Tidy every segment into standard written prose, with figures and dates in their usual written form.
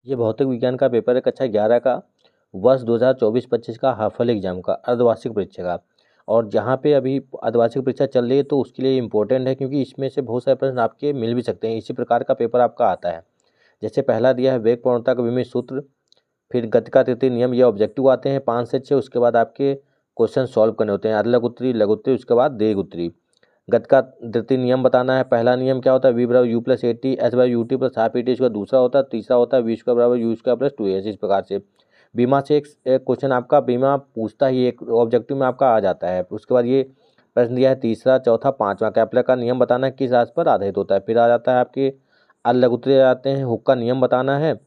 ये भौतिक विज्ञान का पेपर है कक्षा 11 का वर्ष 2024-25 का हाफल एग्जाम का अर्धवार्षिक परीक्षा का। और जहाँ पे अभी अर्धवार्षिक परीक्षा चल रही है तो उसके लिए इम्पोर्टेंट है, क्योंकि इसमें से बहुत सारे प्रश्न आपके मिल भी सकते हैं। इसी प्रकार का पेपर आपका आता है। जैसे पहला दिया है वेग प्रवणता का विमित सूत्र, फिर गति का तृतीय नियम, ये ऑब्जेक्टिव आते हैं 5 से 6। उसके बाद आपके क्वेश्चन सॉल्व करने होते हैं, अलग उत्तरी, लघु उत्तरी, उसके बाद दीर्घ उत्तरी। गति का तृतीय नियम बताना है। पहला नियम क्या होता है, वी बराबर you plus 80 H by U T plus half E T. इसका दूसरा होता है, तीसरा होता है वी स्क्वायर बराबर यू स्क्वायर प्लस 2 एच। इस प्रकार से बीमा से एक क्वेश्चन आपका बीमा पूछता ही एक ऑब्जेक्टिव में आपका आ जाता है। उसके बाद ये प्रश्न दिया है तीसरा, चौथा, पाँचवा, कैपलर का नियम बताना है किस राशि पर आधारित होता है। फिर आ जाता है आपके अलग उत्तरी आते हैं, हुक का नियम बताना है।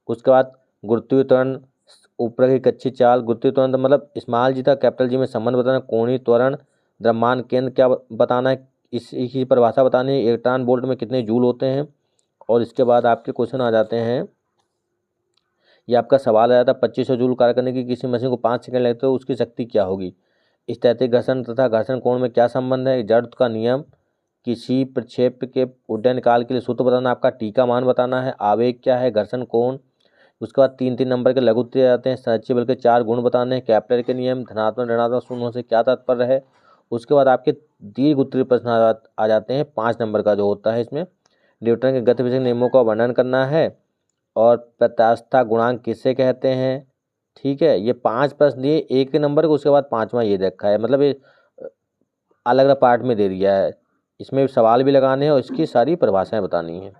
उसके बाद गुरुत्वीय त्वरण, ऊपर की कच्ची चाल, गुरुत्वीय त्वरण मतलब स्मॉल जी था कैपिटल जी में संबंध बताना, कोणीय त्वरण, द्रव्यमान केंद्र क्या बताना है, इसकी परिभाषा बतानी है, इलेक्ट्रॉन वोल्ट में कितने जूल होते हैं। और इसके बाद आपके क्वेश्चन आ जाते हैं, ये आपका सवाल आया था 2500 जूल कार्य करने की किसी मशीन को 5 सेकंड लगते हो उसकी शक्ति क्या होगी। स्थैतिक घर्षण तथा घर्षण कोण में क्या संबंध है, जड़ का नियम, किसी प्रक्षेप के उड्डयन काल के लिए सूत्र बताना, आपका टी का मान बताना है, आवेग क्या है, घर्षण कोण। उसके बाद 3-3 नंबर के लघु उत्तर आते हैं, संरक्षी बल के 4 गुण बताने हैं, केपलर के नियम, धनात्मक ऋणात्मक शून्य से क्या तात्पर्य है। उसके बाद आपके दीर्घ उत्तरीय प्रश्न आ जाते हैं 5 नंबर का जो होता है, इसमें न्यूटन के गति विषयक नियमों का वर्णन करना है और प्रत्यास्थता गुणांक किससे कहते हैं। ठीक है, ये 5 प्रश्न दिए एक नंबर के, उसके बाद 5वां ये रखा है, मतलब ये अलग अलग पार्ट में दे दिया है। इसमें सवाल भी लगाने हैं और इसकी सारी परिभाषाएं बतानी है।